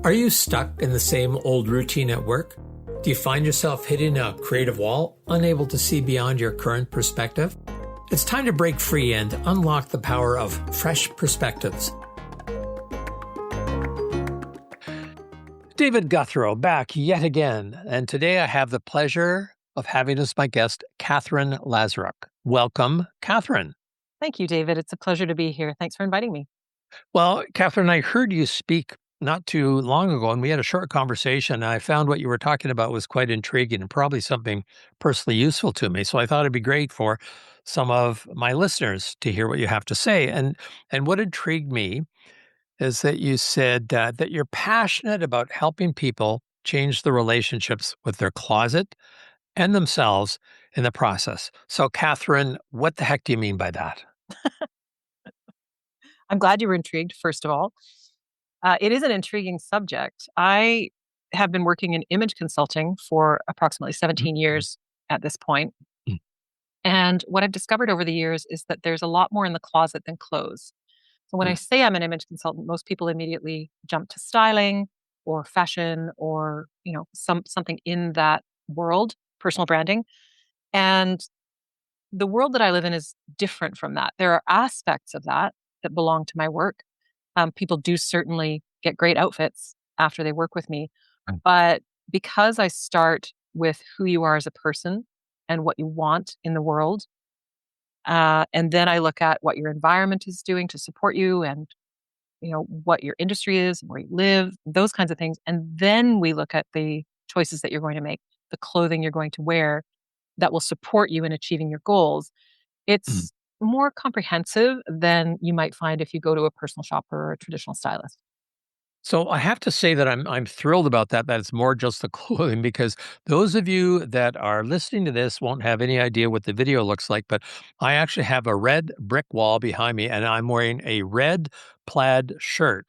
Are you stuck in the same old routine at work? Do you find yourself hitting a creative wall, unable to see beyond your current perspective? It's time to break free and unlock the power of fresh perspectives. David Gouthro back yet again, and today I have the pleasure of having as my guest Katherine Lazaruk. Welcome, Katherine. Thank you, David. It's a pleasure to be here. Thanks for inviting me. Well, Katherine, I heard you speak not too long ago, and we had a short conversation. And I found what you were talking about was quite intriguing and probably something personally useful to me. So I thought it'd be great for some of my listeners to hear what you have to say. And what intrigued me is that you said that you're passionate about helping people change the relationships with their closet and themselves in the process. So, Katherine, what the heck do you mean by that? I'm glad you were intrigued, first of all. It is an intriguing subject. I have been working in image consulting for approximately 17 years at this point. Mm. And what I've discovered over the years is that there's a lot more in the closet than clothes. So when I Mm. say I'm an image consultant, most people immediately jump to styling or fashion or, something in that world, personal branding. And the world that I live in is different from that. There are aspects of that belong to my work. People do certainly get great outfits after they work with me. Mm. But because I start with who you are as a person and what you want in the world, and then I look at what your environment is doing to support you and what your industry is, where you live, those kinds of things. And then we look at the choices that you're going to make, the clothing you're going to wear that will support you in achieving your goals. Mm. It's more comprehensive than you might find if you go to a personal shopper or a traditional stylist. So I have to say that I'm thrilled about that. That it's more just the clothing because those of you that are listening to this won't have any idea what the video looks like. But I actually have a red brick wall behind me, and I'm wearing a red plaid shirt,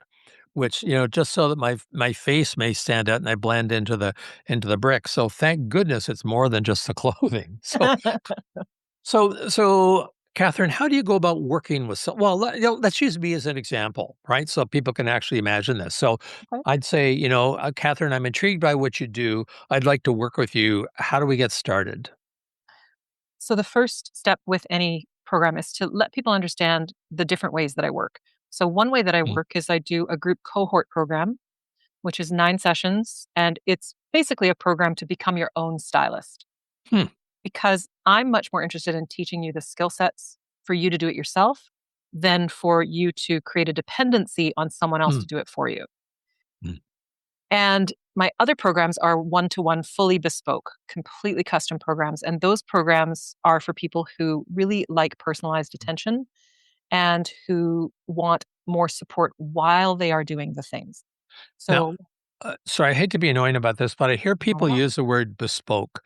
which just so that my face may stand out and I blend into the brick. So thank goodness it's more than just the clothing. So, Katherine, how do you go about working with well, let's use me as an example, right? So people can actually imagine this. So Okay. I'd say, Katherine, I'm intrigued by what you do. I'd like to work with you. How do we get started? So the first step with any program is to let people understand the different ways that I work. So one way that I Mm. work is I do a group cohort program, which is 9 sessions, and it's basically a program to become your own stylist. Hmm. Because I'm much more interested in teaching you the skill sets for you to do it yourself than for you to create a dependency on someone else Hmm. to do it for you. Hmm. And my other programs are one-to-one, fully bespoke, completely custom programs. And those programs are for people who really like personalized attention and who want more support while they are doing the things. Now, So, sorry, I hate to be annoying about this, but I hear not at people all. use the word bespoke.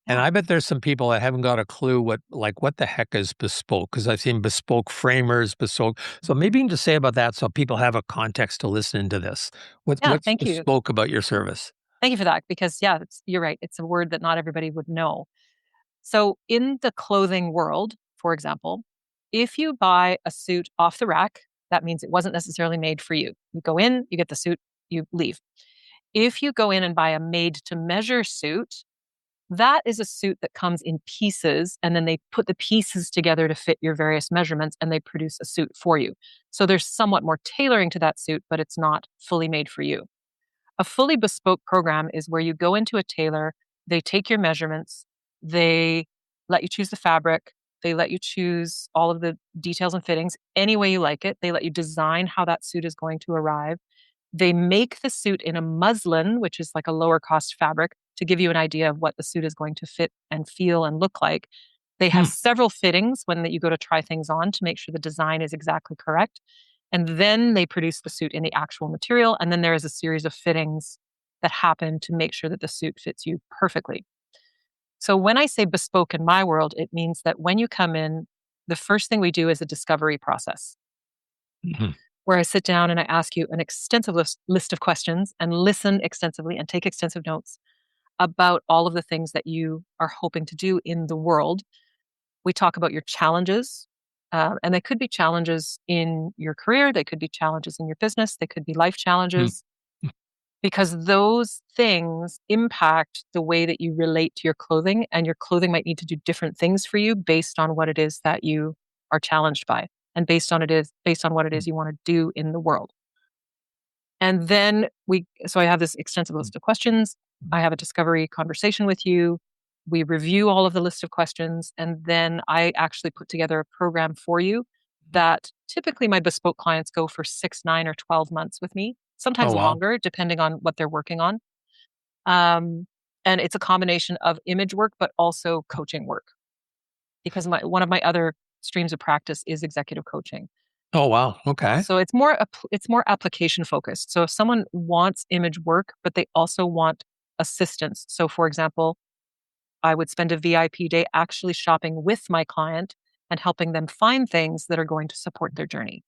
And Yeah. I bet there's some people that haven't got a clue what the heck is bespoke, because I've seen bespoke framers, bespoke. So maybe you can just say about that so people have a context to listen into this. Yeah. What's Thank you. bespoke about your service? Thank you for that. Because, yeah, you're right. It's a word that not everybody would know. So, in the clothing world, for example, if you buy a suit off the rack, that means it wasn't necessarily made for you. You go in, you get the suit, you leave. If you go in and buy a made to measure suit, that is a suit that comes in pieces, and then they put the pieces together to fit your various measurements and they produce a suit for you. So there's somewhat more tailoring to that suit, but it's not fully made for you. A fully bespoke program is where you go into a tailor, they take your measurements, they let you choose the fabric, they let you choose all of the details and fittings any way you like it. They let you design how that suit is going to arrive. They make the suit in a muslin, which is like a lower cost fabric, to give you an idea of what the suit is going to fit and feel and look like. They have Hmm. several fittings when that you go to try things on to make sure the design is exactly correct. And then they produce the suit in the actual material. And then there is a series of fittings that happen to make sure that the suit fits you perfectly. So when I say bespoke in my world, it means that when you come in, the first thing we do is a discovery process Mhm. where I sit down and I ask you an extensive list of questions and listen extensively and take extensive notes about all of the things that you are hoping to do in the world. We talk about your challenges, and they could be challenges in your career, they could be challenges in your business, they could be life Hmm. challenges. because those things impact the way that you relate to your clothing, and your clothing might need to do different things for you based on what it is that you are challenged by, and based on what it is you want to do in the world. And then so I have this extensive list of questions. I have a discovery conversation with you. We review all of the list of questions, and then I actually put together a program for you that typically my bespoke clients go for 6, 9, or 12 months with me, Oh, sometimes wow. longer, depending on what they're working on. Um, and it's a combination of image work, but also coaching work, because one of my other streams of practice is executive coaching. Oh, wow. Okay. So it's more application focused. So if someone wants image work, but they also want assistance. So for example, I would spend a VIP day actually shopping with my client and helping them find things that are going to support their journey.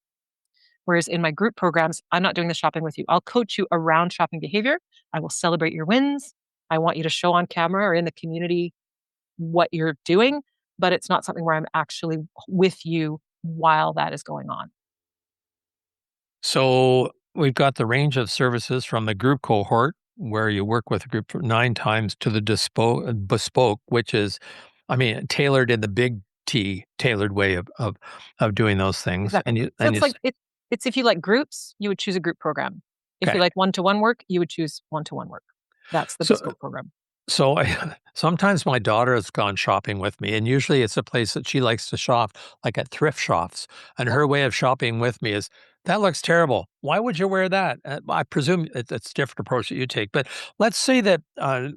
Whereas in my group programs, I'm not doing the shopping with you. I'll coach you around shopping behavior. I will celebrate your wins. I want you to show on camera or in the community what you're doing, but it's not something where I'm actually with you while that is going on. So we've got the range of services from the group cohort, where you work with a group for 9 times, to the bespoke, which is, I mean, tailored in the big T, tailored way of doing those things. Exactly. So it's if you like groups, you would choose a group program. If you Okay. like one-to-one work, you would choose one-to-one work. That's the So bespoke program. So I, sometimes my daughter has gone shopping with me, and usually it's a place that she likes to shop, like at thrift shops. And Yep. her way of shopping with me is, "That looks terrible. Why would you wear that?" I presume it's a different approach that you take. But let's say that, and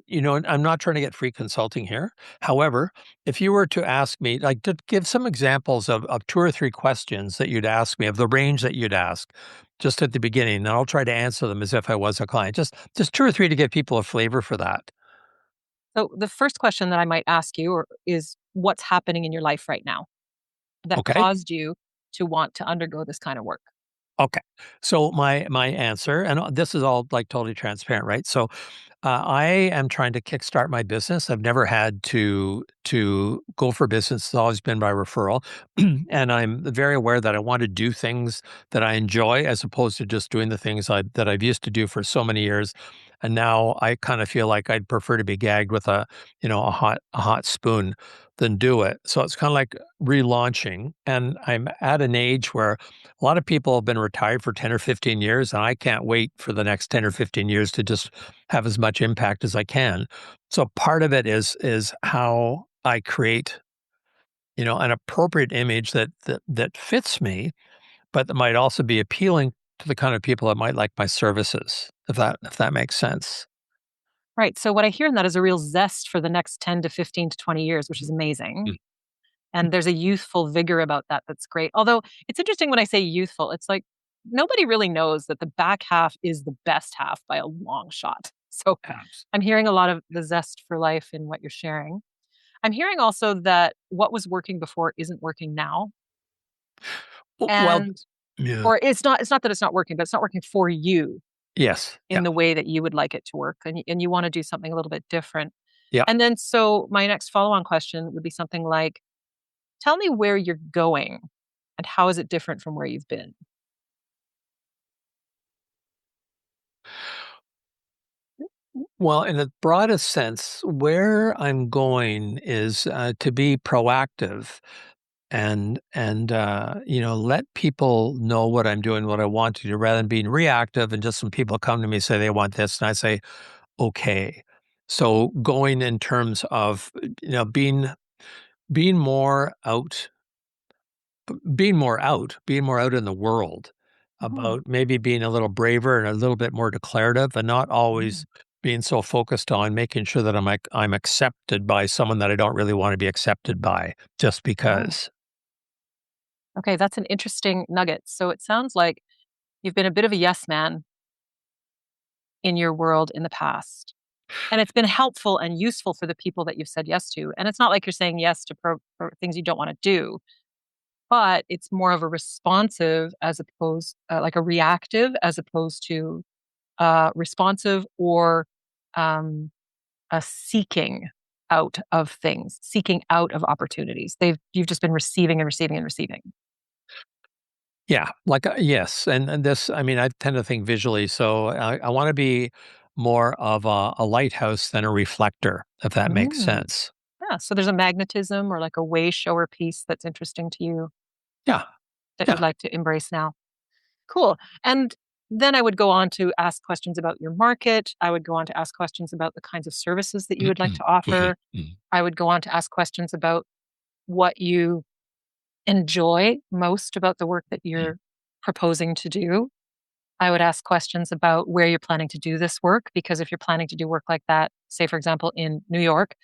I'm not trying to get free consulting here. However, if you were to ask me, like, to give some examples of 2 or 3 questions that you'd ask me, of the range that you'd ask, just at the beginning, and I'll try to answer them as if I was a client. Just 2 or 3 to give people a flavor for that. So the first question that I might ask you is what's happening in your life right now that Okay. caused you to want to undergo this kind of work? Okay. So my answer, and this is all like totally transparent, right? So I am trying to kickstart my business. I've never had to go for business. It's always been by referral, and I'm very aware that I want to do things that I enjoy, as opposed to just doing the things that I've used to do for so many years. And now I kind of feel like I'd prefer to be gagged with a hot spoon than do it. So it's kind of like relaunching, and I'm at an age where a lot of people have been retired for 10 or 15 years, and I can't wait for the next 10 or 15 years to just have as much impact as I can. So part of it is how I create, an appropriate image that fits me, but that might also be appealing to the kind of people that might like my services, if that makes sense. Right. So what I hear in that is a real zest for the next 10 to 15 to 20 years, which is amazing. Mm. And there's a youthful vigor about that that's great. Although it's interesting when I say youthful, it's like nobody really knows that the back half is the best half by a long shot. So Abs- I'm hearing a lot of the zest for life in what you're sharing. I'm hearing also that what was working before isn't working now. Well, And yeah. or it's not that it's not working, but it's not working for you Yes. Yeah. in the way that you would like it to work. And you want to do something a little bit different. Yeah. And then so my next follow-on question would be something like, tell me where you're going and how is it different from where you've been? Well, in the broadest sense, where I'm going is to be proactive and let people know what I'm doing, what I want to do, rather than being reactive. And just when people come to me, say they want this, and I say, okay. So going in terms of, being more out, being more out in the world, Mhm. about maybe being a little braver and a little bit more declarative, and not Mm. always being so focused on making sure that I'm accepted by someone that I don't really want to be accepted by, just Oh, because. okay. That's an interesting nugget. So it sounds like you've been a bit of a yes man in your world in the past. And it's been helpful and useful for the people that you've said yes to. And it's not like you're saying yes to for things you don't want to do, but it's more of a responsive as opposed, like a reactive as opposed to responsive, or um, a seeking out of things, seeking out of opportunities. You've just been receiving and receiving and receiving. Yeah, like, yes, and this I mean, I tend to think visually, so I wanna be more of a lighthouse than a reflector, if that makes Mm. sense. Yeah. So there's a magnetism or like a way shower piece that's interesting to you Yeah, that you'd yeah. like to embrace now. Cool. And then I would go on to ask questions about your market. I would go on to ask questions about the kinds of services that you would like to Mhm, offer. mhm, I would go on to ask questions about what you enjoy most about the work that mhm, you're proposing to do. I would ask questions about where you're planning to do this work, because if you're planning to do work like that, say, for example, in New York,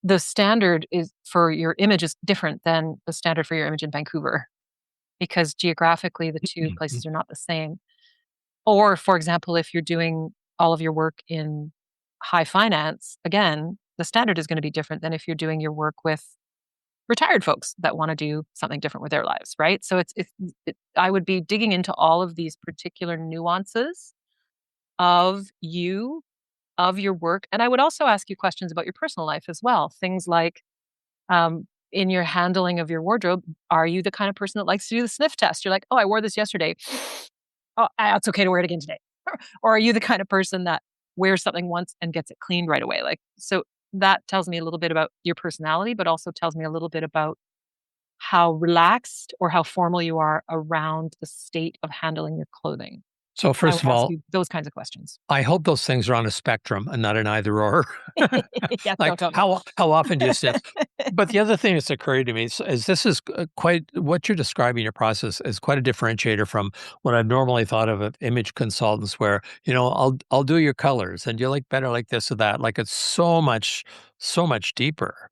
the standard is for your image is different than the standard for your image in Vancouver, because geographically the two mhm. places are not the same. Or, for example, if you're doing all of your work in high finance, again, the standard is going to be different than if you're doing your work with retired folks that want to do something different with their lives, right? So I would be digging into all of these particular nuances of you, of your work, and I would also ask you questions about your personal life as well. Things like, in your handling of your wardrobe, are you the kind of person that likes to do the sniff test? You're like, oh, I wore this yesterday. Oh, it's okay to wear it again today. Or are you the kind of person that wears something once and gets it cleaned right away? Like, so that tells me a little bit about your personality, but also tells me a little bit about how relaxed or how formal you are around the state of handling your clothing. So, I first would of ask all, you those kinds of questions. I hope those things are on a spectrum and not an either or. Yeah, don't Like, tell me. how often do you sniff? But the other thing that's occurred to me is this is quite what you're describing your process is quite a differentiator from what I've normally thought of image consultants, where I'll do your colors and you like better like this or that. Like it's so much deeper.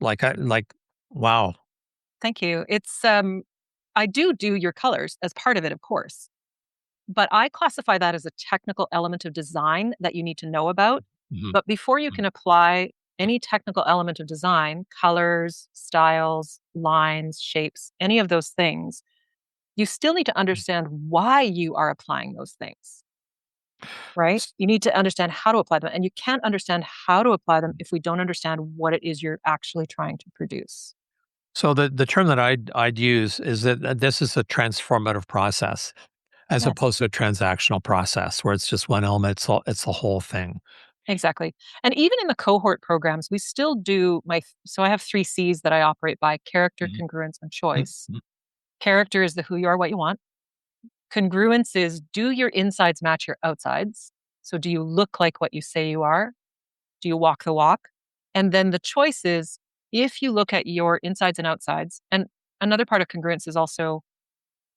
Wow. Thank you. I do your colors as part of it, of course, but I classify that as a technical element of design that you need to know about. Mhm, But before you mhm, can apply any technical element of design, colors, styles, lines, shapes, any of those things, you still need to mhm. understand why you are applying those things, right? You need to understand how to apply them. And you can't understand how to apply them if we don't understand what it is you're actually trying to produce. So the term that I'd use is that this is a transformative process as Yes. opposed to a transactional process where it's just one element. It's the whole thing. Exactly. And even in the cohort programs, we still do so I have 3 C's that I operate by: character, Mhm, congruence, and mhm, choice. mhm, Character is the who you are, what you want. Congruence is, do your insides match your outsides? So do you look like what you say you are? Do you walk the walk? And then the choice is, if you look at your insides and outsides, and another part of congruence is also,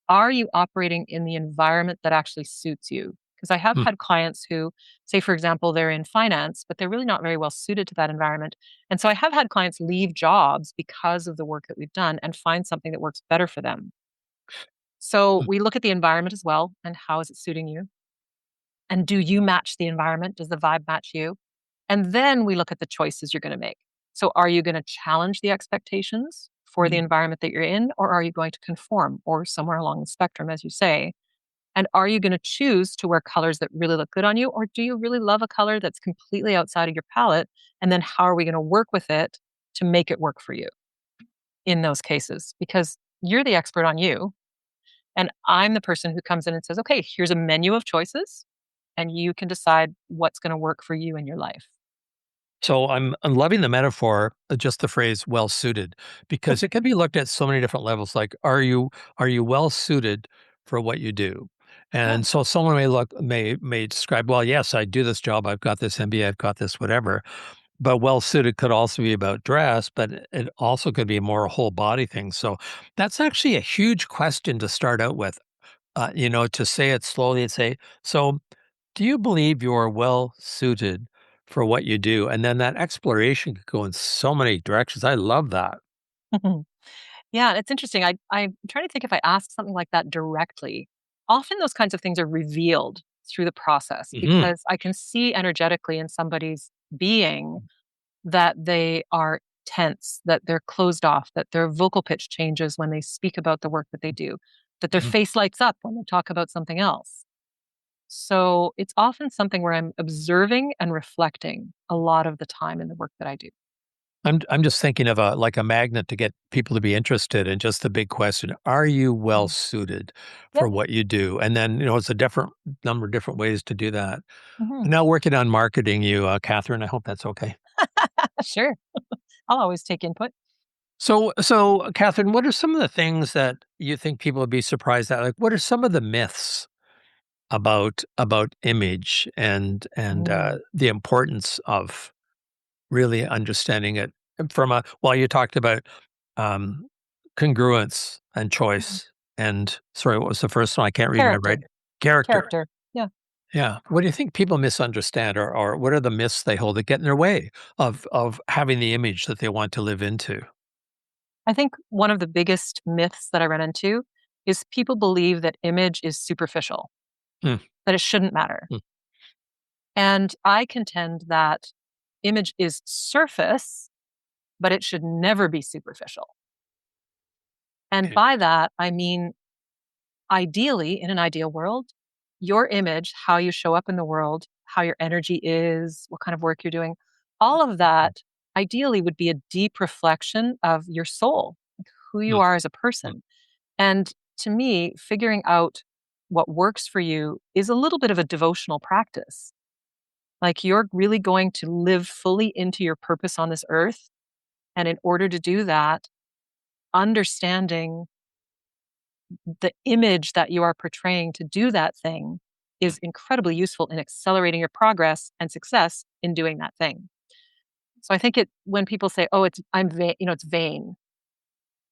are you operating in the environment that actually suits you? Because I have mm. had clients who, say, for example, they're in finance, but they're really not very well suited to that environment. And so I have had clients leave jobs because of the work that we've done and find something that works better for them. So Mm. we look at the environment as well, and how is it suiting you? And do you match the environment? Does the vibe match you? And then we look at the choices you're going to make. So are you going to challenge the expectations for the Mm. environment that you're in, or are you going to conform, or somewhere along the spectrum, as you say? And are you going to choose to wear colors that really look good on you? Or do you really love a color that's completely outside of your palette? And then how are we going to work with it to make it work for you in those cases? Because you're the expert on you. And I'm the person who comes in and says, okay, here's a menu of choices, and you can decide what's going to work for you in your life. So I'm loving the metaphor, just the phrase "well suited," because it can be looked at so many different levels. Like, are you well suited for what you do? Yeah. And so someone may describe, well, yes, I do this job. I've got this MBA. I've got this whatever. But well suited could also be about dress, but it also could be more a whole body thing. So that's actually a huge question to start out with. To say it slowly and say, so do you believe you're well suited for what you do? And then that exploration could go in so many directions. I love that. Yeah, it's interesting. I'm trying to think if I ask something like that directly. Often those kinds of things are revealed through the process, Mhm, because I can see energetically in somebody's being that they are tense, that they're closed off, that their vocal pitch changes when they speak about the work that they do, that their mhm. face lights up when they talk about something else. So it's often something where I'm observing and reflecting a lot of the time in the work that I do. I'm just thinking of a like a magnet to get people to be interested in just the big question, are you well Mhm. suited for Yep. what you do? And then, it's a different number of different ways to do that. Mhm. I'm now working on marketing you, Catherine. I hope that's okay. Sure. I'll always take input. So, Catherine, what are some of the things that you think people would be surprised at? Like, what are some of the myths about image and Mm. the importance of really understanding it from a well, you talked about um, congruence and Mhm. choice, and sorry, what was the first one? I can't read my Character. right character. Character. Yeah. Yeah. What do you think people misunderstand, or what are the myths they hold that get in their way of having the image that they want to live into? I think one of the biggest myths that I run into is people believe that image is superficial, Hmm, that it shouldn't matter. hmm, And I contend that image is surface, but it should never be superficial. And okay. by that, I mean, ideally, in an ideal world, your image, how you show up in the world, how your energy is, what kind of work you're doing, all of that ideally would be a deep reflection of your soul, like who you Hmm, are as a hmm, person. And to me, figuring out what works for you is a little bit of a devotional practice. Like you're really going to live fully into your purpose on this earth. And in order to do that, understanding the image that you are portraying to do that thing hmm. is incredibly useful in accelerating your progress and success in doing that thing. So I think it when people say, "Oh, it's I'm vain," it's vain.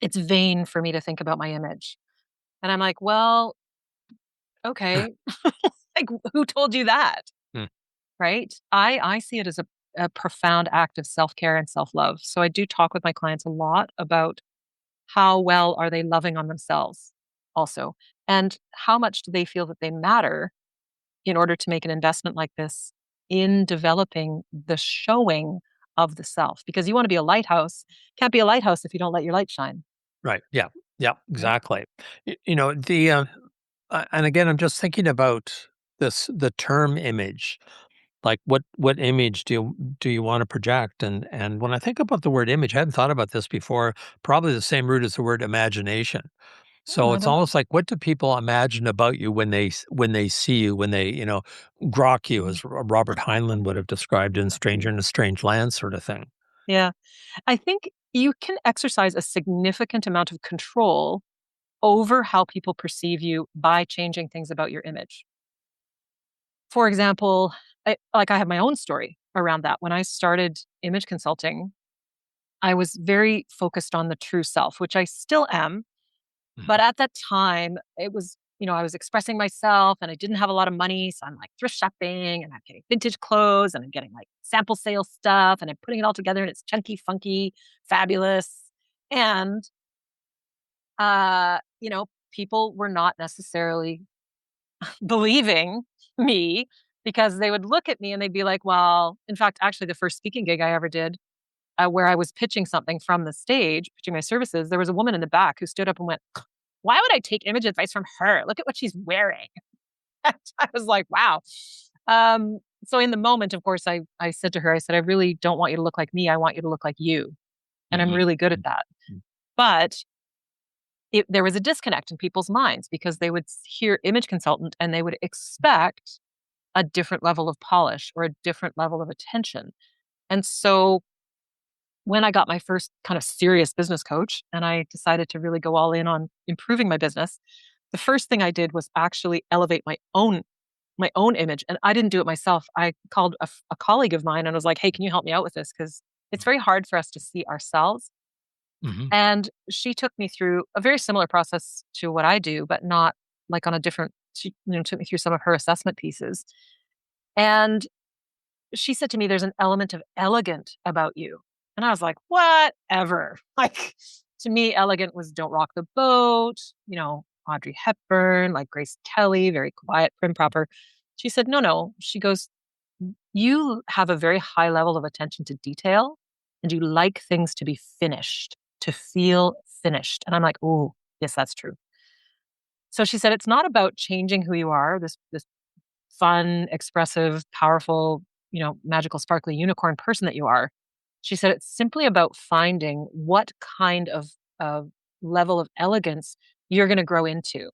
It's vain for me to think about my image. And I'm like, "Well, okay. Like who told you that?" Hmm. Right? I see it as a profound act of self-care and self-love. So I do talk with my clients a lot about how well are they loving on themselves also, and how much do they feel that they matter in order to make an investment like this in developing the showing of the self, because you want to be a lighthouse. Can't be a lighthouse if you don't let your light shine, Right. Yeah. Yeah. right? Exactly. The and again, I'm just thinking about the term image. Like, what image do you want to project? And when I think about the word image, I hadn't thought about this before. Probably the same root as the word imagination. Oh, So I it's don't. almost like, what do people imagine about you when they see you, when they grok you, Mhm. as Robert Heinlein would have described in Stranger in a Strange Land, sort of thing. Yeah, I think you can exercise a significant amount of control over how people perceive you by changing things about your image. For example, I have my own story around that. When I started image consulting, I was very focused on the true self, which I still am. But Mhm. at that time, it was, I was expressing myself and I didn't have a lot of money. So I'm like thrift shopping and I'm getting vintage clothes and I'm getting like sample sale stuff and I'm putting it all together and it's chunky, funky, fabulous. And, people were not necessarily believing me because they would look at me and they'd be like, well, in fact, actually, the first speaking gig I ever did, where I was pitching something from the stage, pitching my services, there was a woman in the back who stood up and went, "Why would I take image advice from her? Look at what she's wearing." I was like, wow. So in the moment, of course, I said to her, I said, "I really don't want you to look like me. I want you to look like you." And I'm Mhm. really good at Mhm. that. Mhm. But there was a disconnect in people's minds because they would hear image consultant and they would expect a different level of polish or a different level of attention. And so when I got my first kind of serious business coach and I decided to really go all in on improving my business, the first thing I did was actually elevate my own image. And I didn't do it myself. I called a colleague of mine and was like, "Hey, can you help me out with this? Because it's very hard for us to see ourselves." Mhm. And she took me through a very similar process to what I do, but not like on a different, she took me through some of her assessment pieces. And she said to me, "There's an element of elegant about you." And I was like, whatever. Like, to me, elegant was Don't Rock the Boat, Audrey Hepburn, like Grace Kelly, very quiet, prim, proper. She said, no, no. She goes, "You have a very high level of attention to detail and you like things to be finished, to feel finished." And I'm like, "Oh, yes, that's true." So she said, "It's not about changing who you are, this fun, expressive, powerful, magical, sparkly unicorn person that you are. She said it's simply about finding what kind of level of elegance you're going to grow into.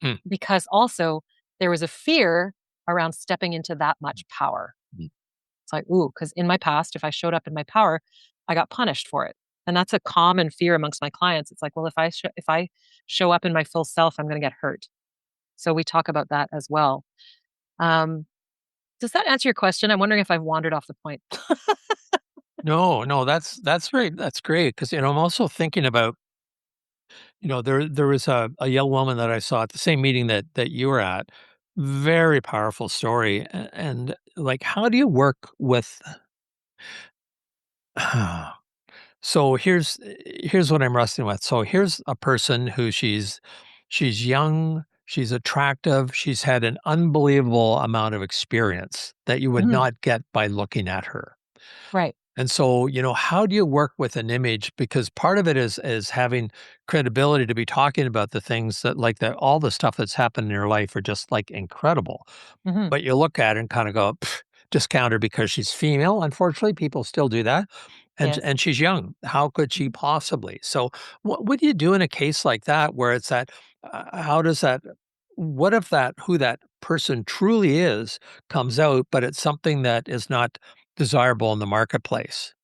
Mm, Because also there was a fear around stepping into that much power. mm. It's like, ooh, because in my past, if I showed up in my power, I got punished for it. And that's a common fear amongst my clients. It's like, well, if I show up in my full self, I'm going to get hurt. So we talk about that as well. Um, does that answer your question? I'm wondering if I've wandered off the point. No, no, that's great. That's great because I'm also thinking about there was a young woman that I saw at the same meeting that you were at. Very powerful story, and like, how do you work with? So here's what I'm wrestling with. So here's a person who she's young, she's attractive, she's had an unbelievable amount of experience that you would Mhm. not get by looking at her. Right. And so, how do you work with an image? Because part of it is having credibility to be talking about the things that like that all the stuff that's happened in your life are just like incredible. Hmm. But you look at it and kind of go, "Pff, discount her because she's female." Unfortunately, people still do that. Yes. And she's young. How could she Mhm. possibly? So what do you do in a case like that where it's that how does that what if that who that person truly is comes out, but it's something that is not desirable in the marketplace?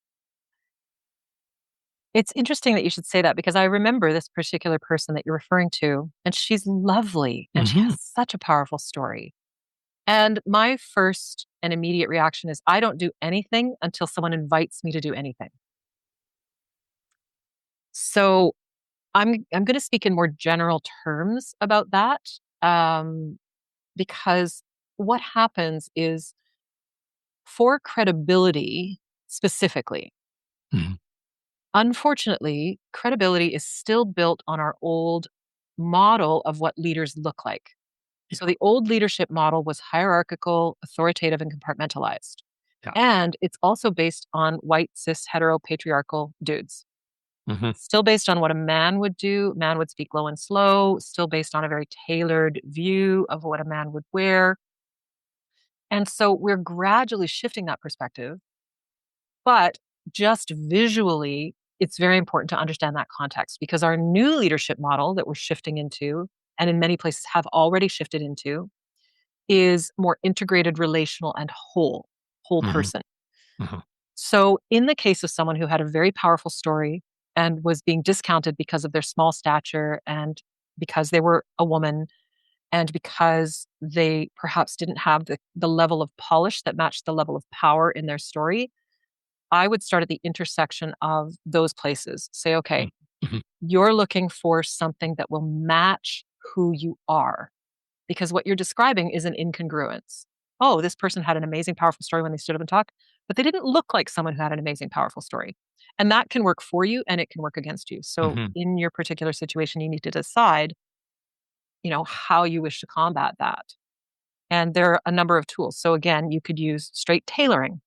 It's interesting that you should say that because I remember this particular person that you're referring to, and she's lovely and she has Mhm. such a powerful story. And my first and immediate reaction is I don't do anything until someone invites me to do anything. So I'm going to speak in more general terms about that, um, because what happens is for credibility specifically, Mhm. unfortunately, credibility is still built on our old model of what leaders look like. So Yeah, the old leadership model was hierarchical, authoritative, and compartmentalized. yeah. And it's also based on white, cis, hetero, patriarchal dudes. Mhm, Still based on what a man would do. Man would speak low and slow, still based on a very tailored view of what a man would wear. And so we're gradually shifting that perspective. But just visually, it's very important to understand that context because our new leadership model that we're shifting into, and in many places have already shifted into, is more integrated, relational, and whole mhm, person. mhm. So, in the case of someone who had a very powerful story and was being discounted because of their small stature and because they were a woman and because they perhaps didn't have the level of polish that matched the level of power in their story, I would start at the intersection of those places. Say, Mm, okay, mhm, you're looking for something that will match who you are because what you're describing is an incongruence. Oh, this person had an amazing, powerful story when they stood up and talked, but they didn't look like someone who had an amazing, powerful story. And that can work for you and it can work against you. So, mhm, in your particular situation, you need to decide, how you wish to combat that. And there are a number of tools. So, again, you could use straight tailoring,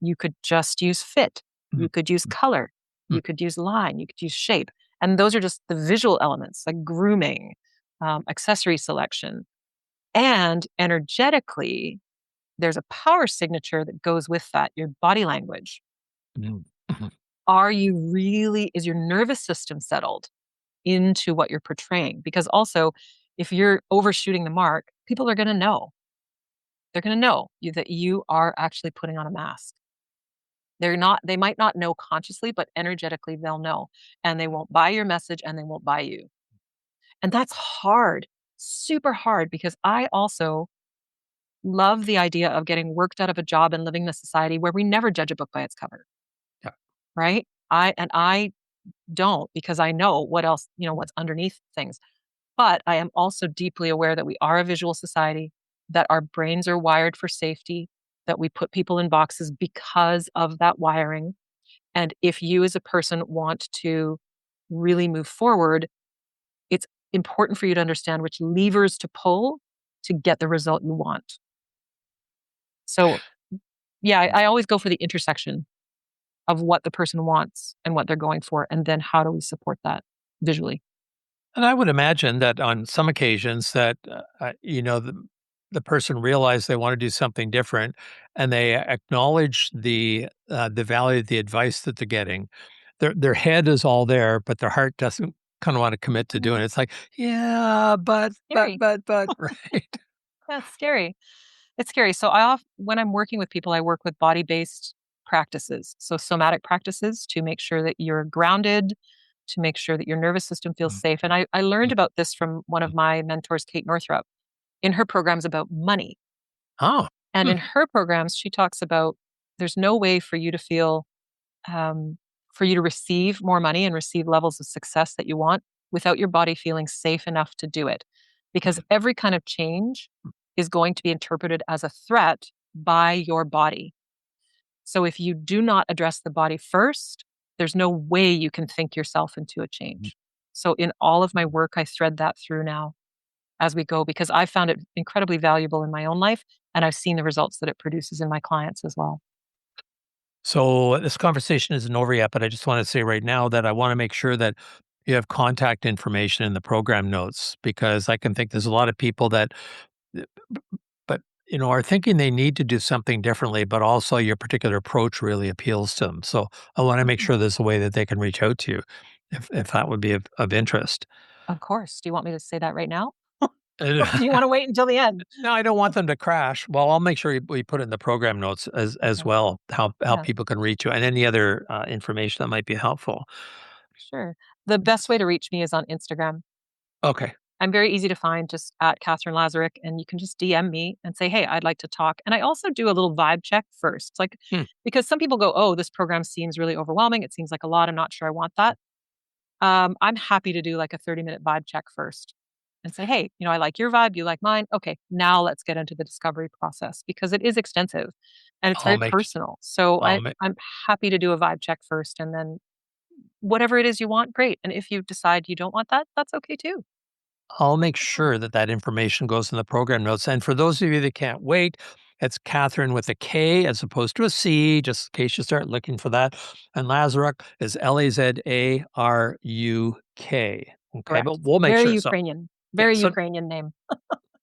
you could just use fit, mhm, you could use color, mhm, you could use line, you could use shape. And those are just the visual elements like grooming, accessory selection, and energetically, there's a power signature that goes with that, your body language. mhm, mhm. Is your nervous system settled into what you're portraying? Because also, if you're overshooting the mark, people are going to know. They're going to know that you are actually putting on a mask. They might not know consciously, but energetically they'll know. And they won't buy your message and they won't buy you. And that's hard, super hard, because I also love the idea of getting worked out of a job and living in a society where we never judge a book by its cover, Yeah. right? I don't because I know what else, what's underneath things. But I am also deeply aware that we are a visual society, that our brains are wired for safety, that we put people in boxes because of that wiring. And if you as a person want to really move forward, it's important for you to understand which levers to pull to get the result you want. So, yeah, I always go for the intersection of what the person wants and what they're going for, and then how do we support that visually? And I would imagine that on some occasions that, the person realize they want to do something different, and they acknowledge the value of the advice that they're getting. Their head is all there, but their heart doesn't kind of want to commit to doing it. It's like, yeah, Scary. but, right. That's scary. It's scary. So when I'm working with people, I work with body-based practices. So somatic practices to make sure that you're grounded, to make sure that your nervous system feels Mm, safe. And I learned about this from one of my mentors, Kate Northrup, in her programs about money. oh, And hmm, in her programs, she talks about there's no way for you to feel, um, for you to receive more money and receive levels of success that you want without your body feeling safe enough to do it. Because every kind of change is going to be interpreted as a threat by your body. So if you do not address the body first, there's no way you can think yourself into a change. So in all of my work, I thread that through now as we go because I found it incredibly valuable in my own life. And I've seen the results that it produces in my clients as well. so this conversation isn't over yet, but I just want to say right now that I want to make sure that you have contact information in the program notes because I can think there's a lot of people that, uh, but are thinking they need to do something differently, but also your particular approach really appeals to them. So I want to make Mhm. sure there's a way that they can reach out to you, if that would be of interest. Of course. Do you want me to say that right now? Or do you Uh, want to wait until the end? No, I don't want them to crash. Well, I'll make sure we put it in the program notes as Okay. well, how Yeah, people can reach you and any other information that might be helpful. sure. The best way to reach me is on Instagram. Okay. I'm very easy to find just at Katherine Lazaruk, and you can just DM me and say, hey, I'd like to talk. And I also do a little vibe check first. It's like, Hmm. because some people go, oh, this program seems really overwhelming. It seems like a lot. I'm not sure I want that. I'm happy to do like a 30-minute vibe check first and say, hey, I like your vibe. You like mine. Okay, now let's get into the discovery process because it is extensive and it's I'll very make personal. So I'll make I'm happy to do a vibe check first and then whatever it is you want, great. And if you decide you don't want that, that's okay too. I'll make Mm. sure that that information goes in the program notes. And for those of you that can't wait, it's Catherine with a K as opposed to a C, just in case you start looking for that. And Lazaruk is Lazaruk. Okay, but Correct. we'll make Very sure. So Ukrainian, yeah, very so Ukrainian name.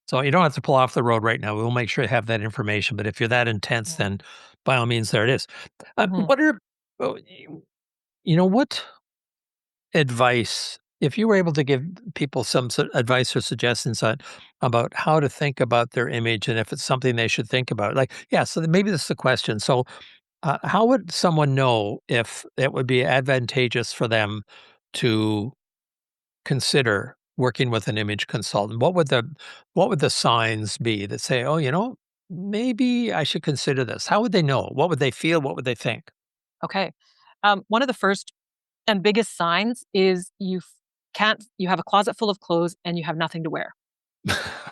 So you don't have to pull off the road right now. We'll make sure you have that information. But if you're that intense, Yeah. then by all means, there it is. Mhm. What are oh, what advice, if you were able to give people some advice or suggestions on about how to think about their image and if it's something they should think about, like, yeah, so then maybe this is the question. So, how would someone know if it would be advantageous for them to consider working with an image consultant? What would the signs be that say, "Oh, maybe I should consider this." How would they know? What would they feel? What would they think? Okay. One of the first and biggest signs is you have a closet full of clothes and you have nothing to wear.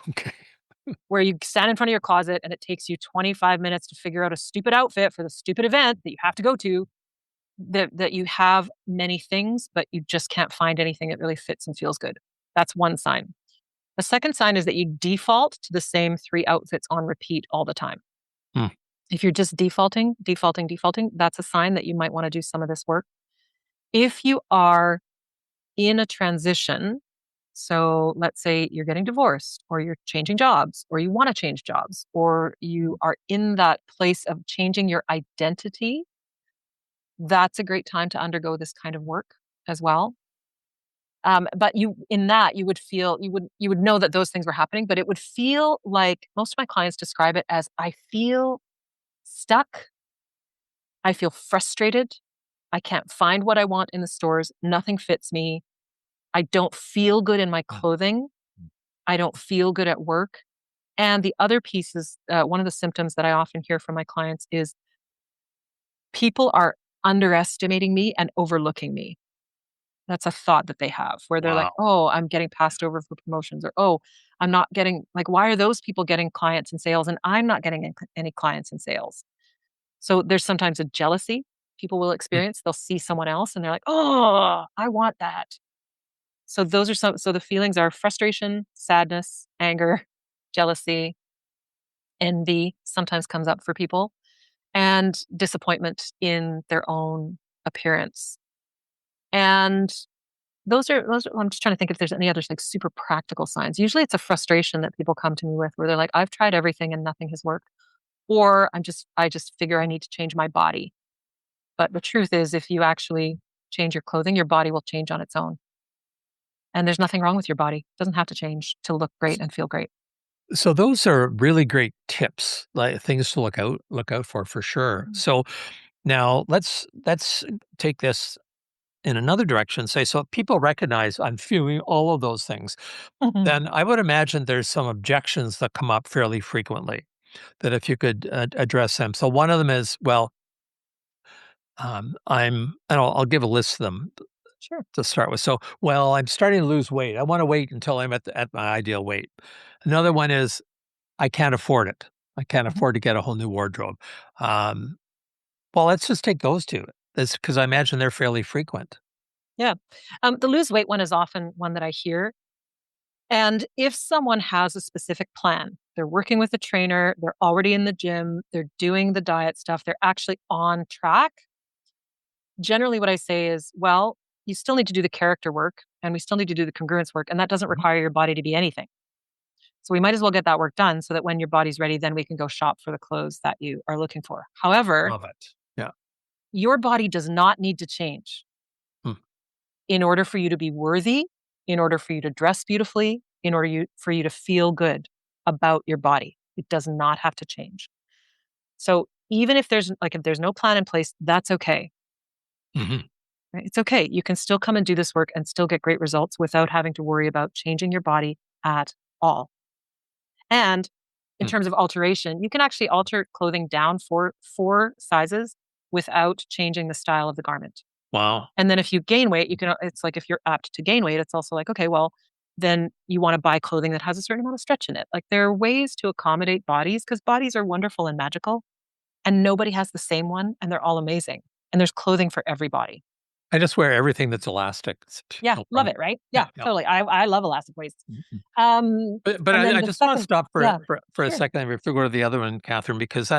Okay. Where you stand in front of your closet and it takes you 25 minutes to figure out a stupid outfit for the stupid event that you have to go to, that you have many things, but you just can't find anything that really fits and feels good. That's one sign. The second sign is that you default to the same three outfits on repeat all the time. Hmm. If you're just defaulting, that's a sign that you might want to do some of this work. If you are in a transition, so let's say you're getting divorced or you're changing jobs or you want to change jobs or you are in that place of changing your identity, that's a great time to undergo this kind of work as well. But you would feel you would know that those things were happening, but it would feel like most of my clients describe it as I feel stuck, I feel frustrated, I can't find what I want in the stores, nothing fits me, I don't feel good in my clothing, I don't feel good at work. And the other piece is one of the symptoms that I often hear from my clients is people are underestimating me and overlooking me. That's a thought that they have where they're like, Wow. "Oh, I'm getting passed over for promotions," or, "Oh, I'm not getting like, why are those people getting clients and sales and I'm not getting any clients and sales?" So there's sometimes a jealousy people will Hmm. experience. They'll see someone else and they're like, "Oh, I want that." So the feelings are frustration, sadness, anger, jealousy, envy sometimes comes up for people, and disappointment in their own appearance. And I'm just trying to think if there's any others like super practical signs. Usually it's a frustration that people come to me with where they're like, I've tried everything and nothing has worked. Or I just figure I need to change my body. But the truth is, if you actually change your clothing, your body will change on its own. And there's nothing wrong with your body. It doesn't have to change to look great and feel great. So those are really great tips, like things to look out for sure. Mhm. So now let's take this in another direction. Say, so if people recognize I'm feeling all of those things, Mhm. then I would imagine there's some objections that come up fairly frequently. That if you could address them. So one of them is, well, and I'll give a list of them Sure. to start with. So, well, I'm starting to lose weight. I want to wait until I'm at my ideal weight. Another one is I can't afford it. I can't Mhm. afford to get a whole new wardrobe. Um, well, let's just take those two. That's because I imagine they're fairly frequent. Yeah. The lose weight one is often one that I hear. And if someone has a specific plan, they're working with a trainer, they're already in the gym, they're doing the diet stuff, they're actually on track. Generally, what I say is, well, you still need to do the character work and we still need to do the congruence work. And that doesn't Mhm. require your body to be anything. So we might as well get that work done so that when your body's ready, then we can go shop for the clothes that you are looking for. However, Love it. Yeah. your body does not need to change Mm. in order for you to be worthy, in order for you to dress beautifully, for you to feel good about your body. It does not have to change. So even if there's no plan in place, that's okay. Mhm. Right? It's okay. You can still come and do this work and still get great results without having to worry about changing your body at all. And in Mm. terms of alteration, you can actually alter clothing down for 4 sizes without changing the style of the garment. Wow. And then if you gain weight, it's like if you're apt to gain weight, it's also like, okay, well, then you want to buy clothing that has a certain amount of stretch in it. Like there are ways to accommodate bodies because bodies are wonderful and magical and nobody has the same one and they're all amazing. And there's clothing for everybody. I just wear everything that's elastic. It's Yeah, no love problem. it, right? Yeah. Yeah, Yeah. totally. I love elastic waist. Mhm. But And then I the just wanna second, stop yeah, for a sure. second before we go to the other one, Catherine, because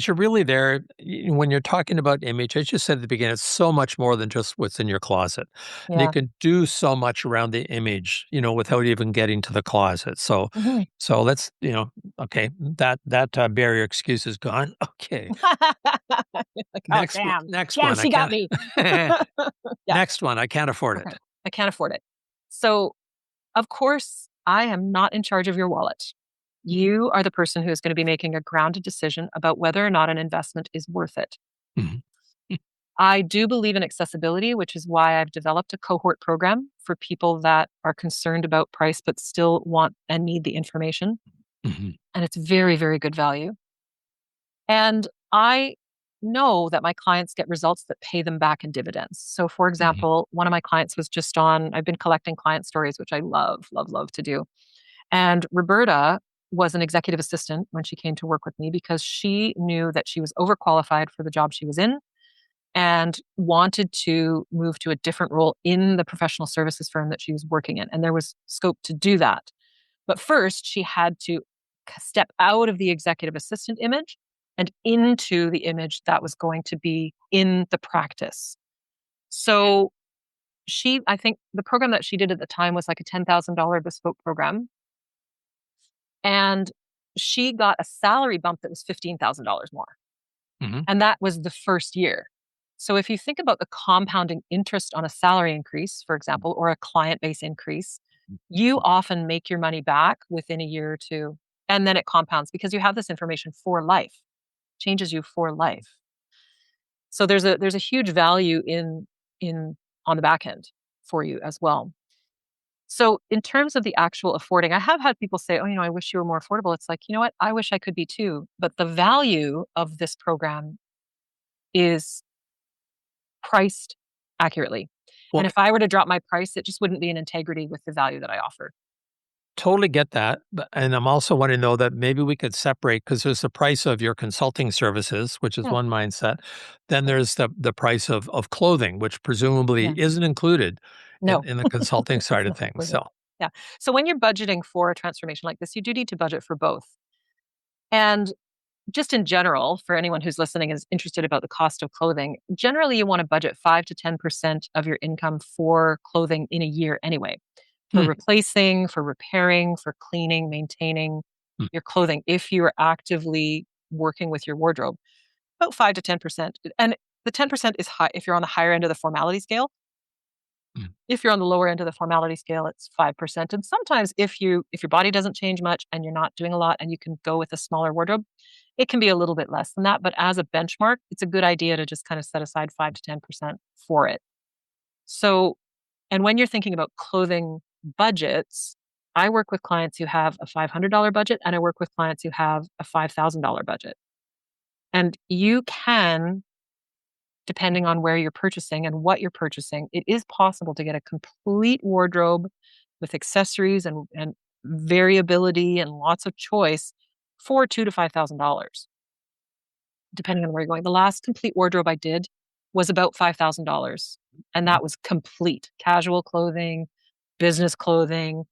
you're really there when you're talking about image, as you said at the beginning, it's so much more than just what's in your closet. And you Yeah. can do so much around the image, without even getting to the closet. So Mhm. so let's, okay, that barrier excuse is gone. Okay. Like, oh, damn. Next Damn, one, I she got can't me. Yeah. next one, I can't afford Okay. it. I can't afford it. So, of course, I am not in charge of your wallet. You are the person who is going to be making a grounded decision about whether or not an investment is worth it. Mhm. I do believe in accessibility, which is why I've developed a cohort program for people that are concerned about price but still want and need the information. Mhm. And it's very, very good value. And I know that my clients get results that pay them back in dividends. So, for Mhm. example, one of my clients was just on, I've been collecting client stories, which I love, love, love to do. And Roberta was an executive assistant when she came to work with me because she knew that she was overqualified for the job she was in and wanted to move to a different role in the professional services firm that she was working in. And there was scope to do that. But first, she had to step out of the executive assistant image and into the image that was going to be in the practice. So I think the program that she did at the time was like a $10,000 bespoke program. And she got a salary bump that was $15,000 more. Mhm. And that was the first year. So if you think about the compounding interest on a salary increase, for example, or a client base increase, you often make your money back within a year or two. And then it compounds because you have this information for life, changes you for life. So there's a huge value in on the back end for you as well. So in terms of the actual affording, I have had people say, "Oh, I wish you were more affordable." It's like, you know what? I wish I could be too. But the value of this program is priced accurately. And Well, if I were to drop my price, it just wouldn't be in integrity with the value that I offer. totally get that, and I'm also wanting to know that maybe we could separate because there's the price of your consulting services, which is Yeah. one mindset. Then Yeah. there's the price of clothing, which presumably Yeah. isn't included No, in the consulting it's side of not things. included. So, Yeah. So when you're budgeting for a transformation like this, you do need to budget for both. And just in general, for anyone who's listening is interested about the cost of clothing, generally you want to budget 5 to 10% of your income for clothing in a year anyway, for Hmm, replacing, for repairing, for cleaning, maintaining hmm, your clothing if you're actively working with your wardrobe. About 5 to 10%. And the 10% is high if you're on the higher end of the formality scale. hmm, If you're on the lower end of the formality scale, it's 5%. And sometimes if your body doesn't change much and you're not doing a lot and you can go with a smaller wardrobe, it can be a little bit less than that. But as a benchmark, it's a good idea to just kind of set aside 5 to 10% for it. So, and when you're thinking about clothing budgets, I work with clients who have a $500 budget and I work with clients who have a $5,000 budget. And you can, depending on where you're purchasing and what you're purchasing, it is possible to get a complete wardrobe with accessories and variability and lots of choice for $2,000 to $5,000, depending on where you're going. The last complete wardrobe I did was about $5,000, and that was complete casual clothing, business clothing,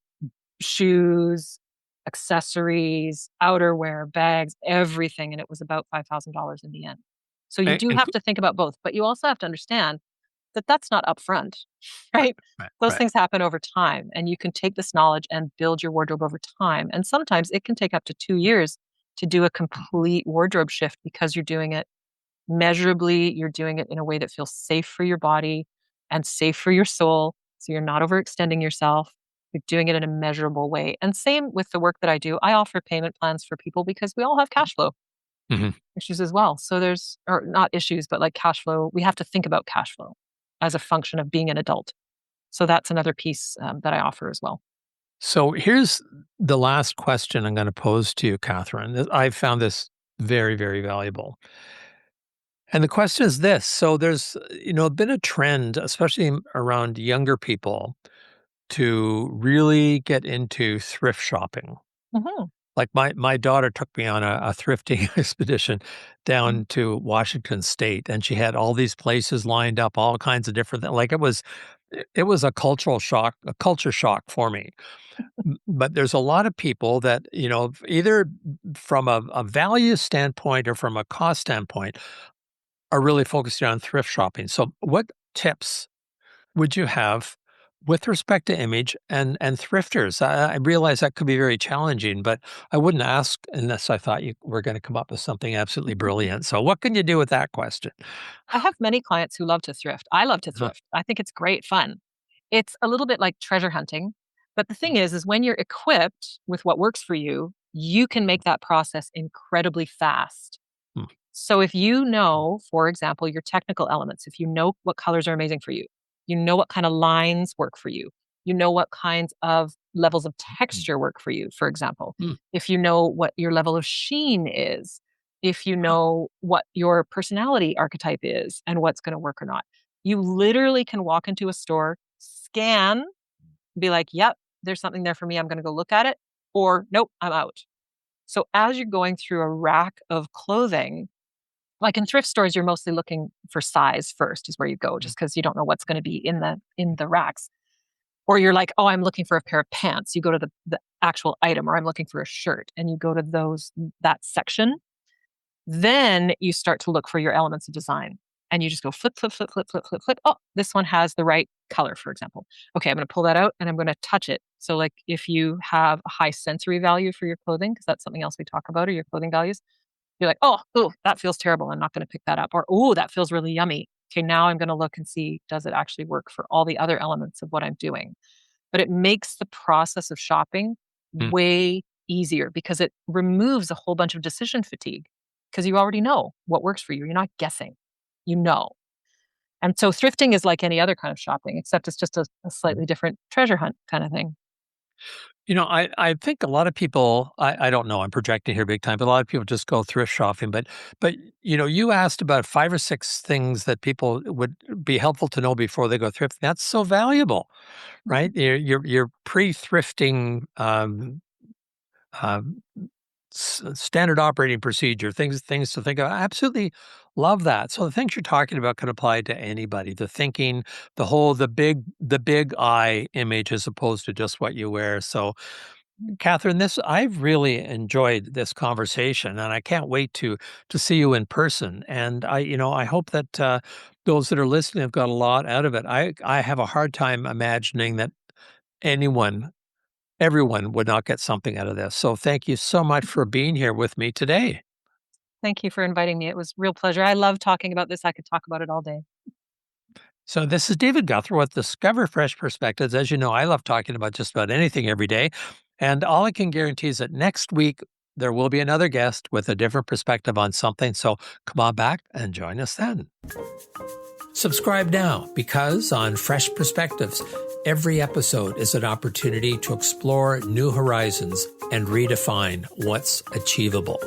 shoes, accessories, outerwear, bags, everything. And it was about $5,000 in the end. So you do and have to think about both, but you also have to understand that that's not upfront, right, right? right, Those right. things happen over time, and you can take this knowledge and build your wardrobe over time. And sometimes it can take up to 2 years to do a complete wardrobe shift because you're doing it measurably, you're doing it in a way that feels safe for your body and safe for your soul. So you're not overextending yourself. You're doing it in a measurable way. And same with the work that I do. I offer payment plans for people because we all have cash flow Mhm. issues as well. So there's, or not issues, but like cash flow, we have to think about cash flow as a function of being an adult. So that's another piece that I offer as well. So here's the last question I'm going to pose to you, Catherine. I found this very, very valuable. And the question is this. So there's, been a trend, especially around younger people, to really get into thrift shopping. Hmm. Like my daughter took me on a thrifting expedition down to Washington State, and she had all these places lined up, all kinds of different like it was a culture shock for me. But there's a lot of people that, either from a value standpoint or from a cost standpoint, are really focusing on thrift shopping. So what tips would you have with respect to image and thrifters? I realize that could be very challenging, but I wouldn't ask unless I thought you were going to come up with something absolutely brilliant. So, what can you do with that question? I have many clients who love to thrift. I love to Huh. thrift. I think it's great fun. It's a little bit like treasure hunting. But the thing is when you're equipped with what works for you, you can make that process incredibly fast. Hmm. So if you know, for example, your technical elements, if you know what colors are amazing for you, you know what kind of lines work for you, you know what kinds of levels of texture work for you, for example, Hmm. if you know what your level of sheen is, if you know what your personality archetype is and what's going to work or not, you literally can walk into a store, scan, be like, yep, there's something there for me. I'm going to go look at it. Or nope, I'm out. So as you're going through a rack of clothing, like in thrift stores, you're mostly looking for size first, is where you go, just because you don't know what's going to be in the racks. Or you're like, oh, I'm looking for a pair of pants. You go to the actual item, or I'm looking for a shirt, and you go to that section. Then you start to look for your elements of design. And you just go flip, flip, flip, flip, flip, flip, flip. Oh, this one has the right color, for example. Okay, I'm going to pull that out and I'm going to touch it. So, like, if you have a high sensory value for your clothing, because that's something else we talk about, or your clothing values, you're like, oh, ooh, that feels terrible. I'm not going to pick that up. Or, oh, that feels really yummy. Okay, now I'm going to look and see, does it actually work for all the other elements of what I'm doing? But it makes the process of shopping Hmm. way easier because it removes a whole bunch of decision fatigue because you already know what works for you. You're not guessing, you know. And so thrifting is like any other kind of shopping, except it's just a slightly different treasure hunt kind of thing. I think a lot of people, I don't know, I'm projecting here big time, but a lot of people just go thrift shopping. But you asked about 5 or 6 things that people would be helpful to know before they go thrifting. That's so valuable, right? Mhm. Your pre-thrifting uh, standard operating procedure, things to think of. I absolutely love that. So the things you're talking about can apply to anybody. The thinking, the big eye image as opposed to just what you wear. So Catherine, I've really enjoyed this conversation, and I can't wait to see you in person. And I hope that those that are listening have got a lot out of it. I have a hard time imagining that anyone, everyone, would not get something out of this. So thank you so much for being here with me today. Thank you for inviting me. It was a real pleasure. I love talking about this. I could talk about it all day. So this is David Gouthro with Discover Fresh Perspectives. As you know, I love talking about just about anything every day. And all I can guarantee is that next week there will be another guest with a different perspective on something. So come on back and join us then. Subscribe now because on Fresh Perspectives, every episode is an opportunity to explore new horizons and redefine what's achievable.